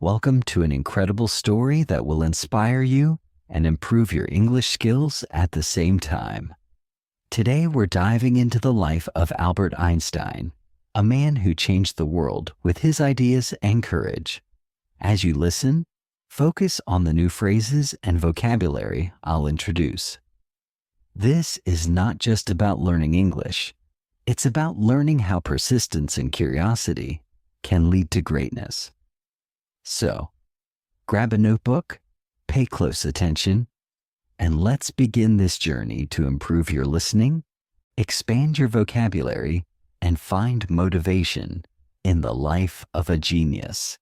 Welcome to an incredible story that will inspire you and improve your English skills at the same time. Today we're diving into the life of Albert Einstein, a man who changed the world with his ideas and courage. As you listen, focus on the new phrases and vocabulary I'll introduce. This is not just about learning English. It's about learning how persistence and curiosity can lead to greatness. So, grab a notebook, pay close attention, and let's begin this journey to improve your listening, expand your vocabulary, and find motivation in the life of a genius.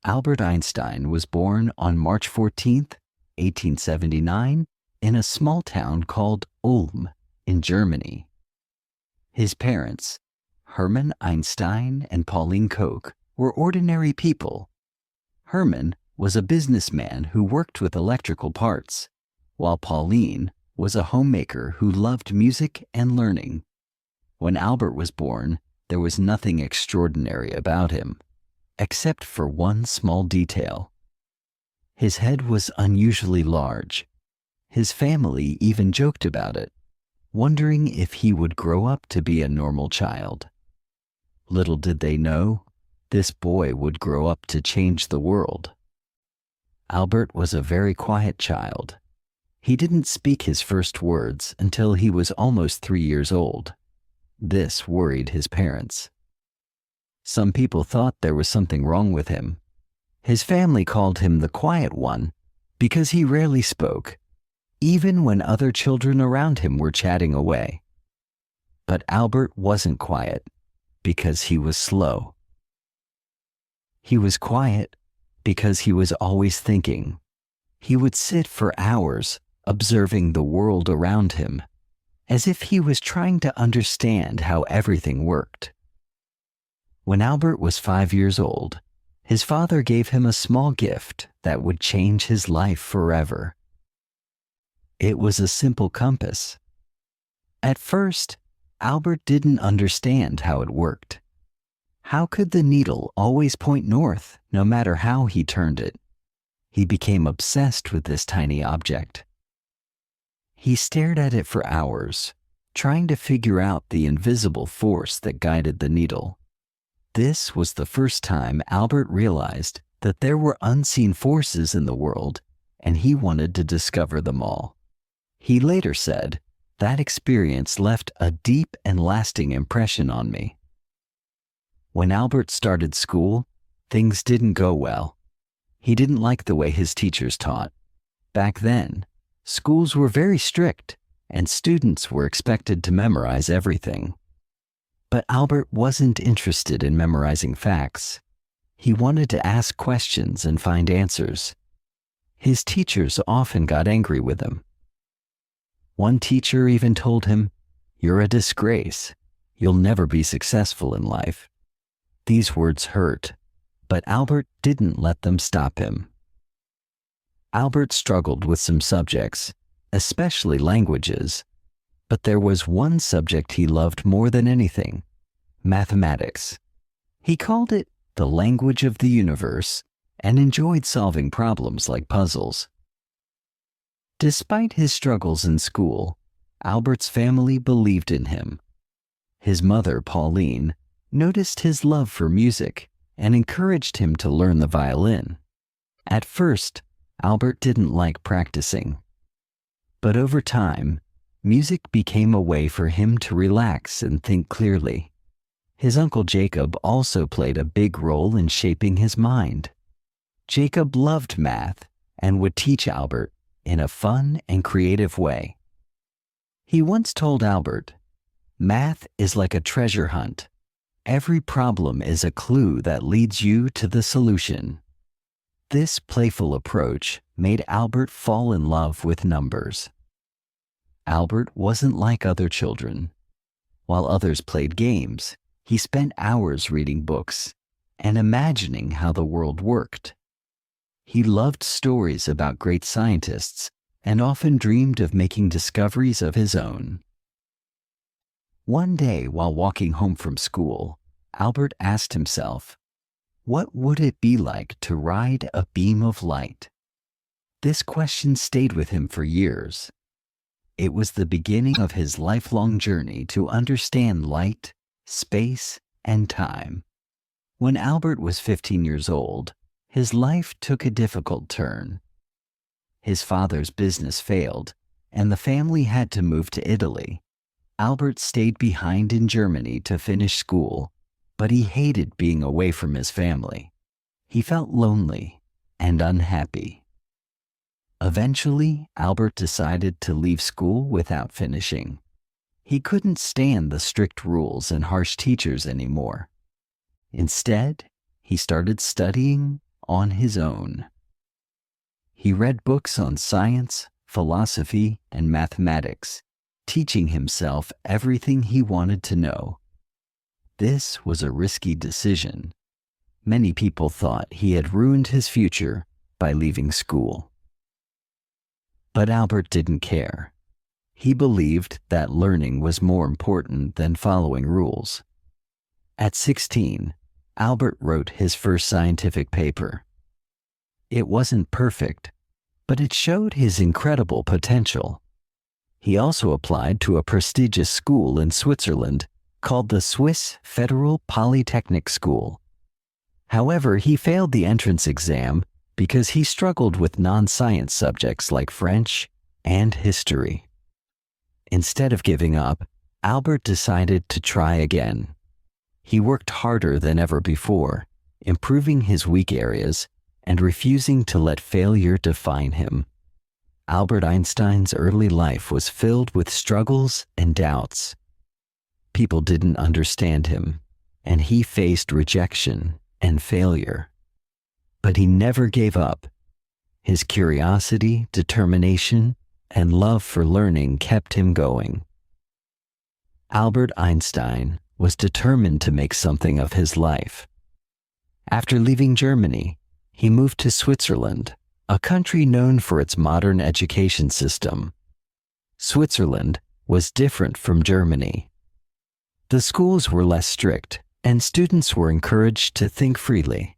Albert Einstein was born on March 14th, 1879, in a small town called Ulm in Germany. His parents, Hermann Einstein and Pauline Koch, were ordinary people. Hermann was a businessman who worked with electrical parts, while Pauline was a homemaker who loved music and learning. When Albert was born, there was nothing extraordinary about him, except for one small detail. His head was unusually large. His family even joked about it, wondering if he would grow up to be a normal child. Little did they know, this boy would grow up to change the world. Albert was a very quiet child. He didn't speak his first words until he was almost 3 years old. This worried his parents. Some people thought there was something wrong with him. His family called him the quiet one because he rarely spoke, even when other children around him were chatting away. But Albert wasn't quiet because he was slow. He was quiet because he was always thinking. He would sit for hours observing the world around him, as if he was trying to understand how everything worked. When Albert was 5 years old, his father gave him a small gift that would change his life forever. It was a simple compass. At first, Albert didn't understand how it worked. How could the needle always point north, no matter how he turned it? He became obsessed with this tiny object. He stared at it for hours, trying to figure out the invisible force that guided the needle. This was the first time Albert realized that there were unseen forces in the world, and he wanted to discover them all. He later said, "That experience left a deep and lasting impression on me." When Albert started school, things didn't go well. He didn't like the way his teachers taught. Back then, schools were very strict, and students were expected to memorize everything. But Albert wasn't interested in memorizing facts. He wanted to ask questions and find answers. His teachers often got angry with him. One teacher even told him, "You're a disgrace. You'll never be successful in life." These words hurt, but Albert didn't let them stop him. Albert struggled with some subjects, especially languages, but there was one subject he loved more than anything: mathematics. He called it the language of the universe and enjoyed solving problems like puzzles. Despite his struggles in school, Albert's family believed in him. His mother, Pauline, noticed his love for music and encouraged him to learn the violin. At first, Albert didn't like practicing. But over time, music became a way for him to relax and think clearly. His uncle Jacob also played a big role in shaping his mind. Jacob loved math and would teach Albert in a fun and creative way. He once told Albert, "Math is like a treasure hunt. Every problem is a clue that leads you to the solution." This playful approach made Albert fall in love with numbers. Albert wasn't like other children. While others played games, he spent hours reading books and imagining how the world worked. He loved stories about great scientists and often dreamed of making discoveries of his own. One day, while walking home from school, Albert asked himself, What would it be like to ride a beam of light? This question stayed with him for years. It was the beginning of his lifelong journey to understand light, space, and time. When Albert was 15 years old, his life took a difficult turn. His father's business failed, and the family had to move to Italy. Albert stayed behind in Germany to finish school, but he hated being away from his family. He felt lonely and unhappy. Eventually, Albert decided to leave school without finishing. He couldn't stand the strict rules and harsh teachers anymore. Instead, he started studying on his own. He read books on science, philosophy, and mathematics, teaching himself everything he wanted to know. This was a risky decision. Many people thought he had ruined his future by leaving school. But Albert didn't care. He believed that learning was more important than following rules. At 16, Albert wrote his first scientific paper. It wasn't perfect, but it showed his incredible potential. He also applied to a prestigious school in Switzerland called the Swiss Federal Polytechnic School. However, he failed the entrance exam because he struggled with non-science subjects like French and history. Instead of giving up, Albert decided to try again. He worked harder than ever before, improving his weak areas and refusing to let failure define him. Albert Einstein's early life was filled with struggles and doubts. People didn't understand him, and he faced rejection and failure. But he never gave up. His curiosity, determination, and love for learning kept him going. Albert Einstein was determined to make something of his life. After leaving Germany, he moved to Switzerland, a country known for its modern education system. Switzerland was different from Germany. The schools were less strict, and students were encouraged to think freely.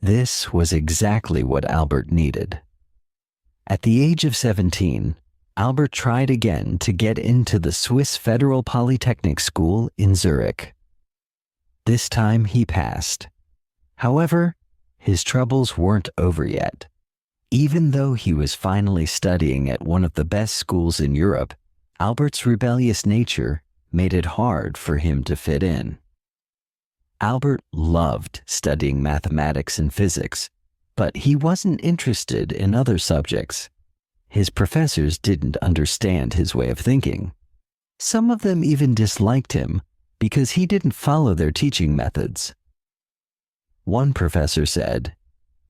This was exactly what Albert needed. At the age of 17, Albert tried again to get into the Swiss Federal Polytechnic School in Zurich. This time he passed. However, his troubles weren't over yet. Even though he was finally studying at one of the best schools in Europe, Albert's rebellious nature made it hard for him to fit in. Albert loved studying mathematics and physics, but he wasn't interested in other subjects. His professors didn't understand his way of thinking. Some of them even disliked him because he didn't follow their teaching methods. One professor said,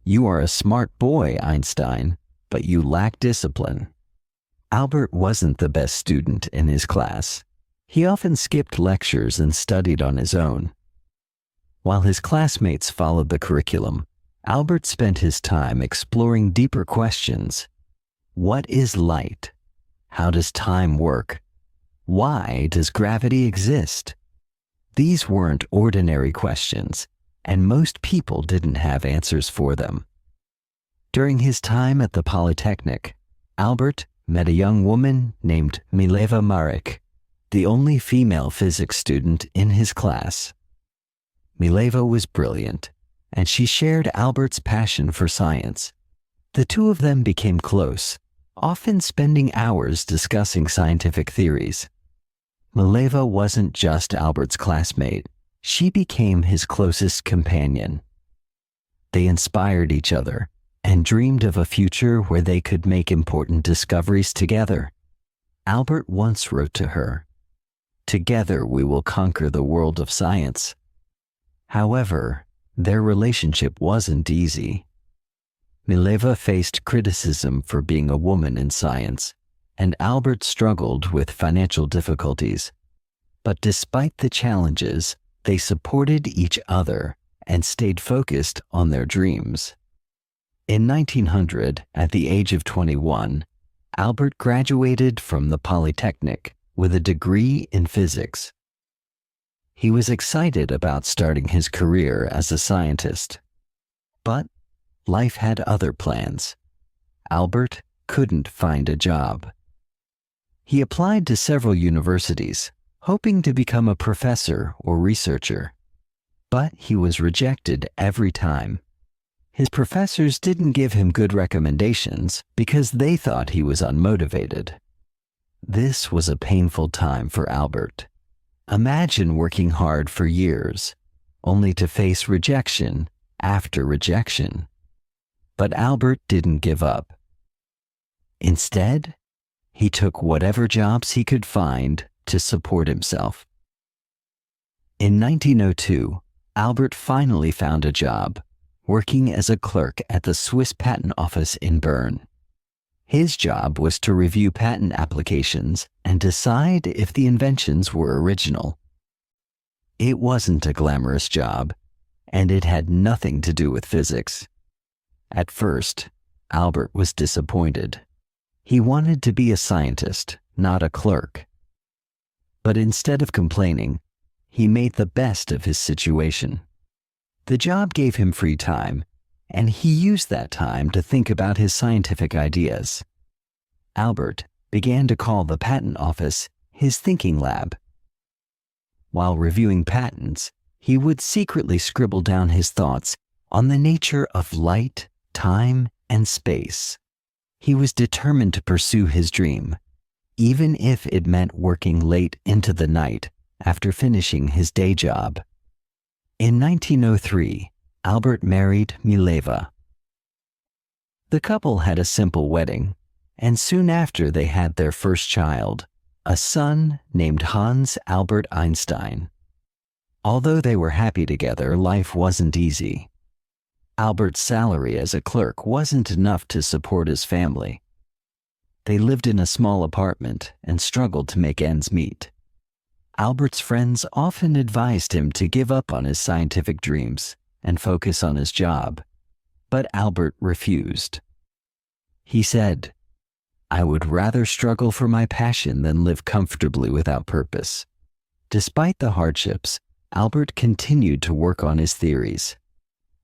"You are a smart boy, Einstein, but you lack discipline." Albert wasn't the best student in his class. He often skipped lectures and studied on his own. While his classmates followed the curriculum, Albert spent his time exploring deeper questions. What is light? How does time work? Why does gravity exist? These weren't ordinary questions, and most people didn't have answers for them. During his time at the Polytechnic, Albert met a young woman named Mileva Marek, the only female physics student in his class. Mileva was brilliant, and she shared Albert's passion for science. The two of them became close, often spending hours discussing scientific theories. Mileva wasn't just Albert's classmate, she became his closest companion. They inspired each other and dreamed of a future where they could make important discoveries together. Albert once wrote to her, "Together we will conquer the world of science." However, their relationship wasn't easy. Mileva faced criticism for being a woman in science, and Albert struggled with financial difficulties. But despite the challenges, they supported each other and stayed focused on their dreams. In 1900, at the age of 21, Albert graduated from the Polytechnic with a degree in physics. He was excited about starting his career as a scientist. But life had other plans. Albert couldn't find a job. He applied to several universities, hoping to become a professor or researcher. But he was rejected every time. His professors didn't give him good recommendations because they thought he was unmotivated. This was a painful time for Albert. Imagine working hard for years, only to face rejection after rejection. But Albert didn't give up. Instead, he took whatever jobs he could find to support himself. In 1902, Albert finally found a job, working as a clerk at the Swiss Patent Office in Bern. His job was to review patent applications and decide if the inventions were original. It wasn't a glamorous job, and it had nothing to do with physics. At first, Albert was disappointed. He wanted to be a scientist, not a clerk. But instead of complaining, he made the best of his situation. The job gave him free time, and he used that time to think about his scientific ideas. Albert began to call the patent office his thinking lab. While reviewing patents, he would secretly scribble down his thoughts on the nature of light, time, and space. He was determined to pursue his dream, even if it meant working late into the night after finishing his day job. In 1903, Albert married Mileva. The couple had a simple wedding, and soon after they had their first child, a son named Hans Albert Einstein. Although they were happy together, life wasn't easy. Albert's salary as a clerk wasn't enough to support his family. They lived in a small apartment and struggled to make ends meet. Albert's friends often advised him to give up on his scientific dreams and focus on his job, but Albert refused. He said, "I would rather struggle for my passion than live comfortably without purpose." Despite the hardships, Albert continued to work on his theories.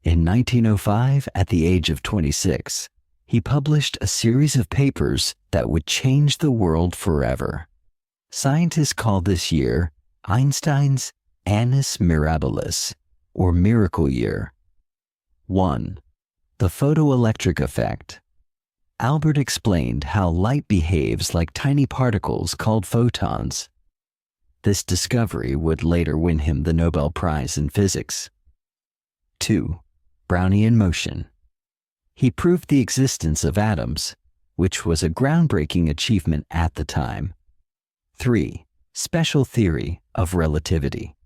In 1905, at the age of 26, he published a series of papers that would change the world forever. Scientists call this year Einstein's Annus Mirabilis, or Miracle Year. 1. The photoelectric effect. Albert explained how light behaves like tiny particles called photons. This discovery would later win him the Nobel Prize in Physics. 2. Brownian motion. He proved the existence of atoms, which was a groundbreaking achievement at the time. 3. Special theory of relativity.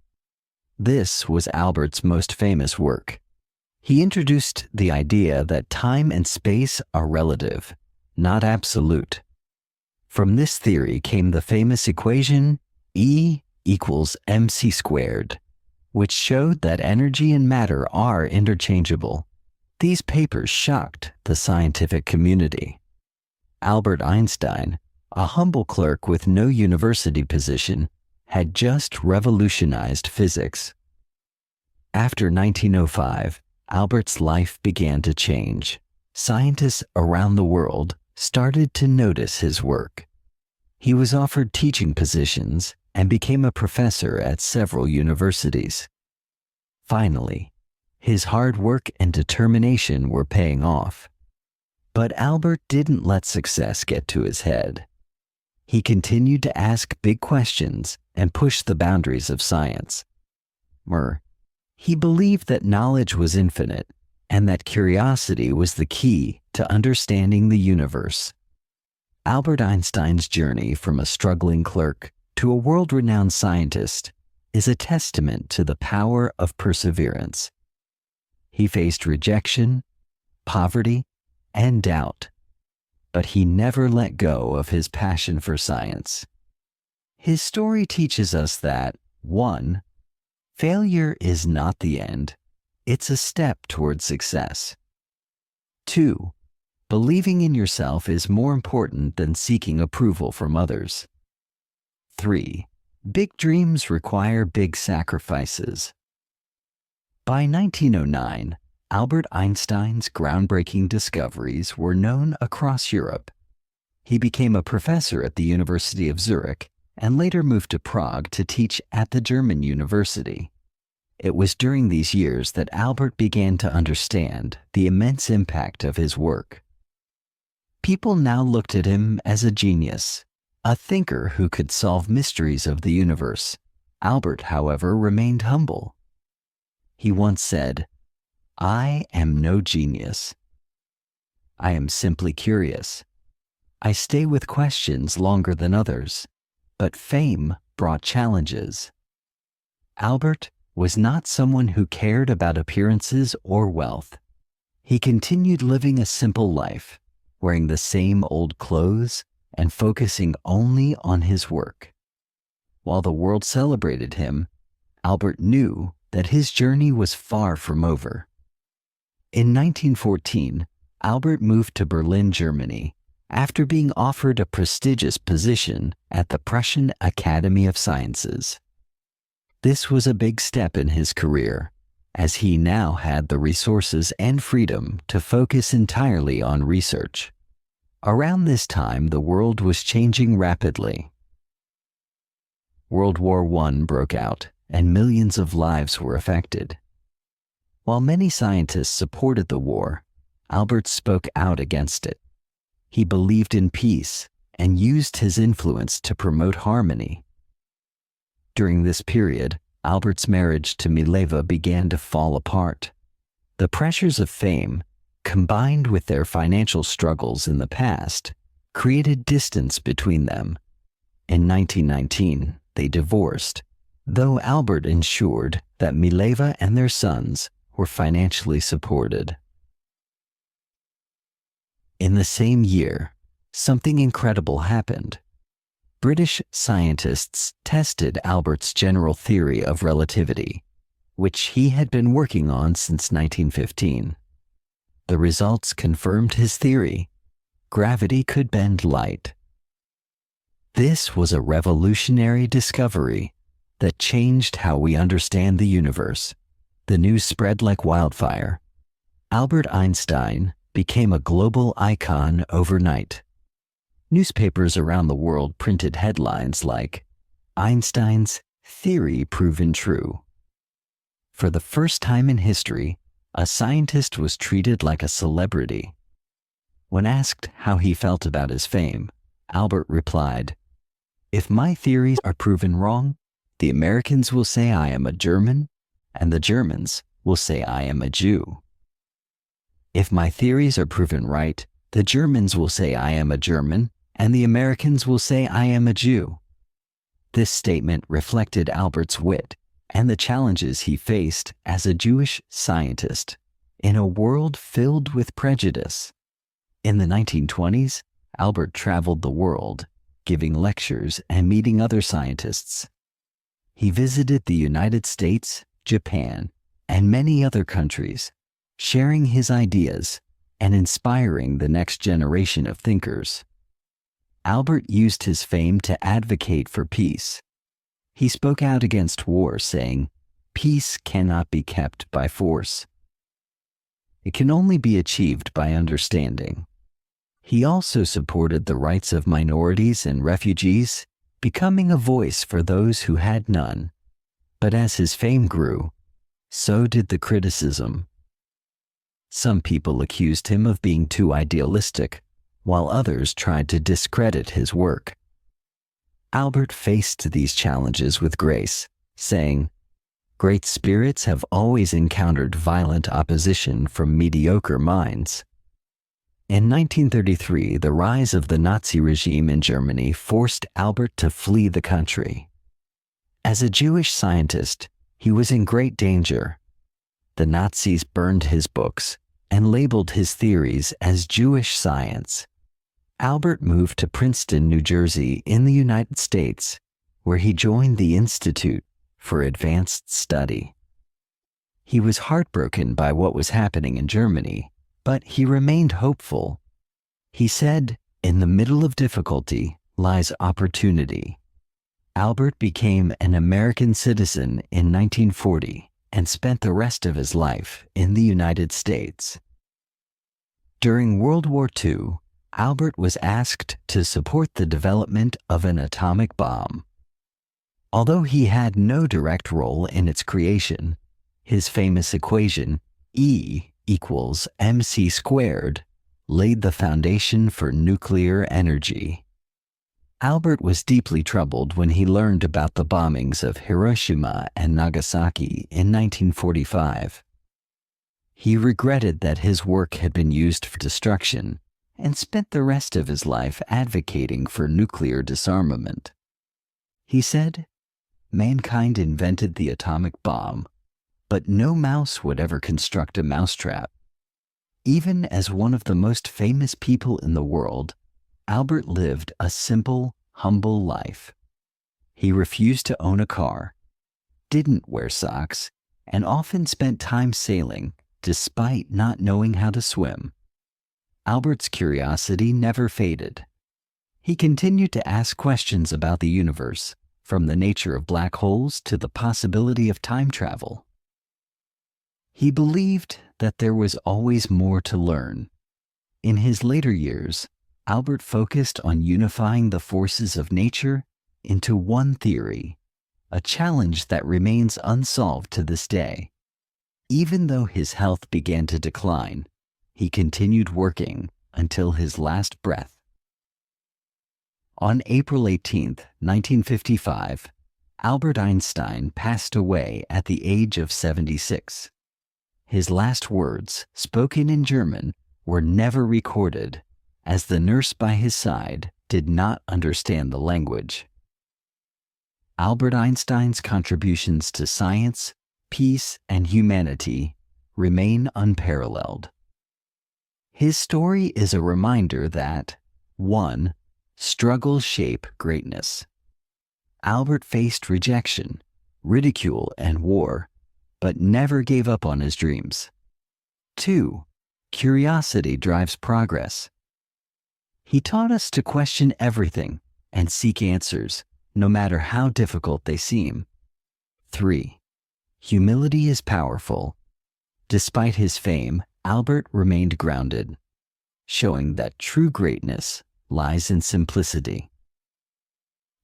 This was Albert's most famous work. He introduced the idea that time and space are relative, not absolute. From this theory came the famous equation E equals mc squared, which showed that energy and matter are interchangeable. These papers shocked the scientific community. Albert Einstein, a humble clerk with no university position, had just revolutionized physics. After 1905, Albert's life began to change. Scientists around the world started to notice his work. He was offered teaching positions and became a professor at several universities. Finally, his hard work and determination were paying off. But Albert didn't let success get to his head. He continued to ask big questions and push the boundaries of science. He believed that knowledge was infinite and that curiosity was the key to understanding the universe. Albert Einstein's journey from a struggling clerk to a world-renowned scientist is a testament to the power of perseverance. He faced rejection, poverty, and doubt, but he never let go of his passion for science. His story teaches us that 1. Failure is not the end, it's a step towards success. 2. Believing in yourself is more important than seeking approval from others. 3. Big dreams require big sacrifices. By 1909, Albert Einstein's groundbreaking discoveries were known across Europe. He became a professor at the University of Zurich and later moved to Prague to teach at the German university. It was during these years that Albert began to understand the immense impact of his work. People now looked at him as a genius, a thinker who could solve mysteries of the universe. Albert, however, remained humble. He once said, "I am no genius. I am simply curious. I stay with questions longer than others, but fame brought challenges." Albert was not someone who cared about appearances or wealth. He continued living a simple life, wearing the same old clothes and focusing only on his work. While the world celebrated him, Albert knew that his journey was far from over. In 1914, Albert moved to Berlin, Germany, after being offered a prestigious position at the Prussian Academy of Sciences. This was a big step in his career, as he now had the resources and freedom to focus entirely on research. Around this time, the world was changing rapidly. World War I broke out, and millions of lives were affected. While many scientists supported the war, Albert spoke out against it. He believed in peace and used his influence to promote harmony. During this period, Albert's marriage to Mileva began to fall apart. The pressures of fame, combined with their financial struggles in the past, created distance between them. In 1919, they divorced, though Albert ensured that Mileva and their sons were financially supported. In the same year, something incredible happened. British scientists tested Albert's general theory of relativity, which he had been working on since 1915. The results confirmed his theory. Gravity could bend light. This was a revolutionary discovery that changed how we understand the universe. The news spread like wildfire. Albert Einstein became a global icon overnight. Newspapers around the world printed headlines like, "Einstein's theory proven true." For the first time in history, a scientist was treated like a celebrity. When asked how he felt about his fame, Albert replied, "If my theories are proven wrong, the Americans will say I am a German, and the Germans will say I am a Jew. If my theories are proven right, the Germans will say I am a German, and the Americans will say I am a Jew." This statement reflected Albert's wit and the challenges he faced as a Jewish scientist in a world filled with prejudice. In the 1920s, Albert traveled the world, giving lectures and meeting other scientists. He visited the United States, Japan, and many other countries, sharing his ideas and inspiring the next generation of thinkers. Albert used his fame to advocate for peace. He spoke out against war, saying, "Peace cannot be kept by force. It can only be achieved by understanding." He also supported the rights of minorities and refugees, becoming a voice for those who had none. But as his fame grew, so did the criticism. Some people accused him of being too idealistic, while others tried to discredit his work. Albert faced these challenges with grace, saying, "Great spirits have always encountered violent opposition from mediocre minds." In 1933, the rise of the Nazi regime in Germany forced Albert to flee the country. As a Jewish scientist, he was in great danger. The Nazis burned his books and labeled his theories as Jewish science. Albert moved to Princeton, New Jersey, in the United States, where he joined the Institute for Advanced Study. He was heartbroken by what was happening in Germany, but he remained hopeful. He said, "In the middle of difficulty lies opportunity." Albert became an American citizen in 1940 and spent the rest of his life in the United States. During World War II, Albert was asked to support the development of an atomic bomb. Although he had no direct role in its creation, his famous equation, E equals mc squared, laid the foundation for nuclear energy. Albert was deeply troubled when he learned about the bombings of Hiroshima and Nagasaki in 1945. He regretted that his work had been used for destruction and spent the rest of his life advocating for nuclear disarmament. He said, "Mankind invented the atomic bomb, but no mouse would ever construct a mousetrap." Even as one of the most famous people in the world, Albert lived a simple, humble life. He refused to own a car, didn't wear socks, and often spent time sailing despite not knowing how to swim. Albert's curiosity never faded. He continued to ask questions about the universe, from the nature of black holes to the possibility of time travel. He believed that there was always more to learn. In his later years, Albert focused on unifying the forces of nature into one theory, a challenge that remains unsolved to this day. Even though his health began to decline, he continued working until his last breath. On April 18, 1955, Albert Einstein passed away at the age of 76. His last words, spoken in German, were never recorded, as the nurse by his side did not understand the language. Albert Einstein's contributions to science, peace, and humanity remain unparalleled. His story is a reminder that 1. Struggles shape greatness. Albert faced rejection, ridicule, and war, but never gave up on his dreams. 2. Curiosity drives progress. He taught us to question everything and seek answers, no matter how difficult they seem. 3. Humility is powerful. Despite his fame, Albert remained grounded, showing that true greatness lies in simplicity.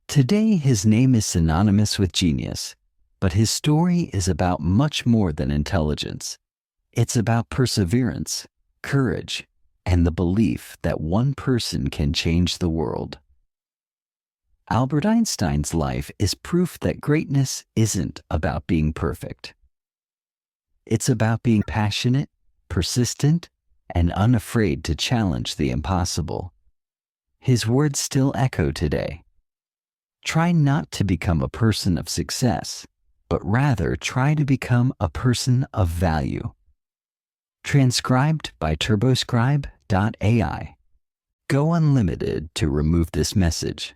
Today, his name is synonymous with genius, but his story is about much more than intelligence. It's about perseverance, courage, and the belief that one person can change the world. Albert Einstein's life is proof that greatness isn't about being perfect. It's about being passionate, persistent, and unafraid to challenge the impossible. His words still echo today. Try not to become a person of success, but rather try to become a person of value. Transcribed by turboscribe.ai. Go unlimited to remove this message.